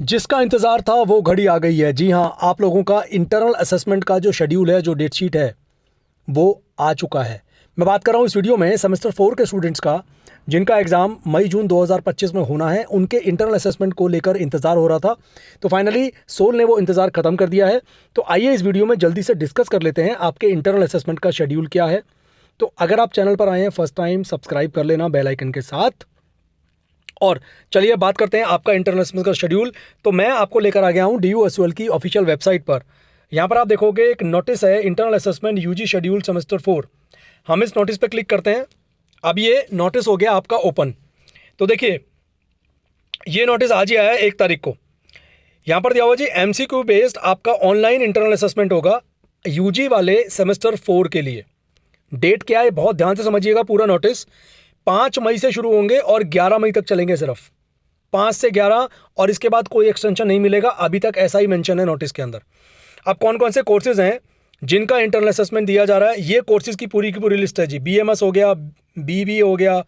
जिसका इंतज़ार था वो घड़ी आ गई है। जी हाँ, आप लोगों का इंटरनल असेसमेंट का जो शेड्यूल है, जो डेट शीट है, वो आ चुका है। मैं बात कर रहा हूँ इस वीडियो में सेमेस्टर 4 के स्टूडेंट्स का, जिनका एग्ज़ाम मई-जून 2025 में होना है। उनके इंटरनल असेसमेंट को लेकर इंतज़ार हो रहा था, तो फाइनली सोल ने वो इंतज़ार ख़त्म कर दिया है। तो आइए इस वीडियो में जल्दी से डिस्कस कर लेते हैं आपके इंटरनल असेसमेंट का शेड्यूल क्या है। तो अगर आप चैनल पर आए हैं फर्स्ट टाइम, सब्सक्राइब कर लेना बेल आइकन के साथ। और चलिए बात करते हैं आपका इंटरनल असेसमेंट का शेड्यूल। तो मैं आपको लेकर आ गया हूं DUSOL की ऑफिशियल वेबसाइट पर। यहां पर आप देखोगे एक नोटिस है, internal assessment UG schedule semester 4। हम इस नोटिस पर क्लिक करते हैं। अब ये नोटिस हो गया आपका ओपन। तो देखिए, ये नोटिस आज ही आया है 1 तारीख को। यहां पर दिया हुआ जी MCQ बेस्ड आपका ऑनलाइन इंटरनल असेसमेंट होगा यूजी वाले सेमेस्टर 4 के लिए। डेट क्या है, बहुत ध्यान से समझिएगा पूरा नोटिस। 5 मई से शुरू होंगे और 11 मई तक चलेंगे, सिर्फ 5 से 11, और इसके बाद कोई एक्सटेंशन नहीं मिलेगा। अभी तक ऐसा ही मेंशन है नोटिस के अंदर। अब कौन कौन से कोर्सेज हैं जिनका इंटरनल असेसमेंट दिया जा रहा है, ये कोर्सेज की पूरी लिस्ट है जी। BMS हो गया, BBA हो गया,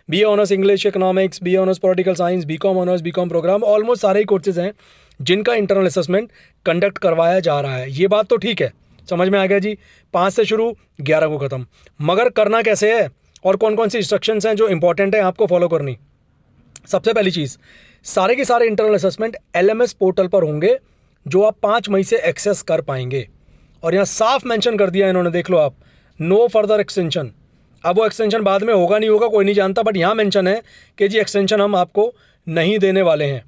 BA honours English economics, BA honours political science, BCom honours, BCom program, almost सारे ही कोर्सेज हैं जिनका इंटरनल असेसमेंट कंडक्ट करवाया जा रहा है। ये बात तो ठीक है, समझ में आ गया जी। 5 से शुरू, 11 को ख़त्म। मगर करना कैसे है और कौन कौन सी इंस्ट्रक्शंस हैं जो इंपॉर्टेंट है आपको फॉलो करनी। सबसे पहली चीज़, सारे के सारे इंटरनल असेसमेंट LMS पोर्टल पर होंगे, जो आप 5 मई से एक्सेस कर पाएंगे। और यहाँ साफ मेंशन कर दिया इन्होंने, देख लो आप, नो फर्दर एक्सटेंशन। अब वो एक्सटेंशन बाद में होगा नहीं होगा कोई नहीं जानता, बट यहाँ मेंशन है कि जी एक्सटेंशन हम आपको नहीं देने वाले हैं।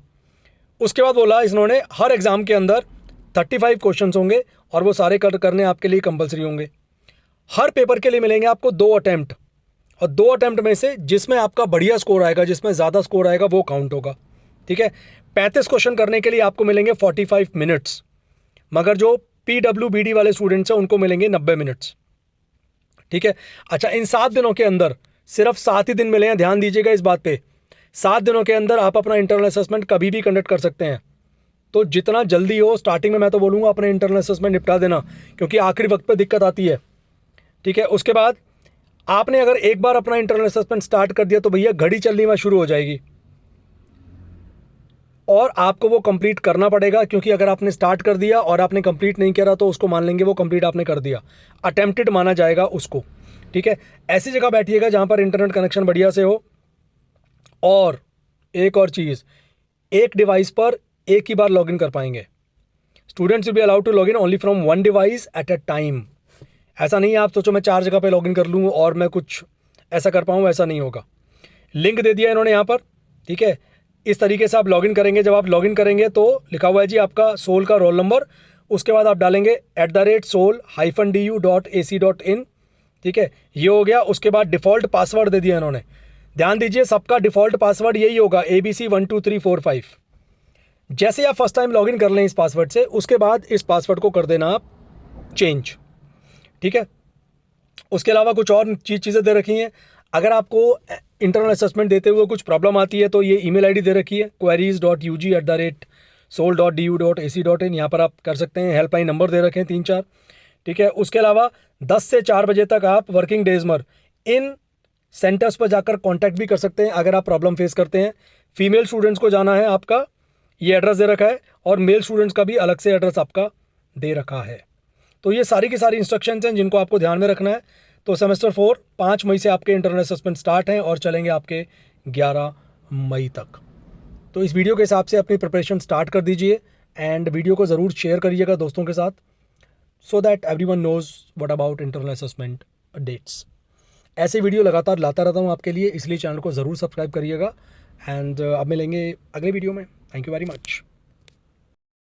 उसके बाद बोला इन्होंने हर एग्ज़ाम के अंदर 35 क्वेश्चंस होंगे और वो सारे करने आपके लिए कंपलसरी होंगे। हर पेपर के लिए मिलेंगे आपको 2 अटैम्प्ट, और 2 अटैम्प्ट में से जिसमें आपका बढ़िया स्कोर आएगा, जिसमें ज़्यादा स्कोर आएगा, वो काउंट होगा। ठीक है। 35 क्वेश्चन करने के लिए आपको मिलेंगे 45 मिनट्स, मगर जो PWBD वाले स्टूडेंट्स हैं उनको मिलेंगे 90 मिनट्स। ठीक है। अच्छा, इन 7 दिनों के अंदर सिर्फ 7 ही दिन मिले हैं, ध्यान दीजिएगा इस बात पे। 7 दिनों के अंदर आप अपना इंटरनल असेसमेंट कभी भी कंडक्ट कर सकते हैं। तो जितना जल्दी हो, स्टार्टिंग में मैं तो बोलूँगा अपने इंटरनल असेसमेंट निपटा देना, क्योंकि आखिरी वक्त पे दिक्कत आती है। ठीक है। उसके बाद आपने अगर एक बार अपना इंटरनल असेसमेंट स्टार्ट कर दिया तो भैया घड़ी चलनी में शुरू हो जाएगी, और आपको वो कंप्लीट करना पड़ेगा। क्योंकि अगर आपने स्टार्ट कर दिया और आपने कंप्लीट नहीं किया तो उसको मान लेंगे वो कंप्लीट आपने कर दिया, अटेम्प्टेड माना जाएगा उसको। ठीक है। ऐसी जगह बैठिएगा जहां पर इंटरनेट कनेक्शन बढ़िया से हो। और एक और चीज़, एक डिवाइस पर एक ही बार लॉगिन कर पाएंगे। Students will be allowed to login only from 1 device at a time. ऐसा नहीं है आप सोचो मैं 4 जगह पे लॉगिन कर लूँ और मैं कुछ ऐसा कर पाऊँ, ऐसा नहीं होगा। लिंक दे दिया इन्होंने यहाँ पर। ठीक है। इस तरीके से आप लॉगिन करेंगे। जब आप लॉगिन करेंगे तो लिखा हुआ है जी आपका सोल का रोल नंबर, उसके बाद आप डालेंगे @sol-du.ac.in। ठीक है, ये हो गया। उसके बाद डिफ़ॉल्ट पासवर्ड दे दिया इन्होंने। ध्यान दीजिए, सबका डिफ़ॉल्ट पासवर्ड यही होगा, ABC 1 2 3 4 5। जैसे आप फर्स्ट टाइम लॉगिन कर लें इस पासवर्ड से, उसके बाद इस पासवर्ड को कर देना आप चेंज। ठीक है। उसके अलावा कुछ और चीज़ें दे रखी हैं। अगर आपको इंटरनल असेसमेंट देते हुए कुछ प्रॉब्लम आती है तो ये ईमेल आईडी दे रखी है, queries.ug@sol.du.ac.in। यहाँ पर आप कर सकते हैं। हेल्पलाइन नंबर दे रखे हैं 3-4। ठीक है। उसके अलावा 10 से 4 बजे तक आप वर्किंग डेज में इन सेंटर्स पर जाकर कांटेक्ट भी कर सकते हैं अगर आप प्रॉब्लम फेस करते हैं। फीमेल स्टूडेंट्स को जाना है आपका, ये एड्रेस दे रखा है, और मेल स्टूडेंट्स का भी अलग से एड्रेस आपका दे रखा है। तो ये सारी की सारी इंस्ट्रक्शंस हैं जिनको आपको ध्यान में रखना है। तो सेमेस्टर 4 5 मई से आपके इंटरनल असेसमेंट स्टार्ट हैं और चलेंगे आपके 11 मई तक। तो इस वीडियो के हिसाब से अपनी प्रिपरेशन स्टार्ट कर दीजिए, एंड वीडियो को ज़रूर शेयर करिएगा दोस्तों के साथ, so that everyone knows what about internal assessment dates. ऐसे वीडियो लगातार लाता रहता हूँ आपके लिए, इसलिए चैनल को ज़रूर सब्सक्राइब करिएगा। एंड अब मिलेंगे अगले वीडियो में। Thank you very much.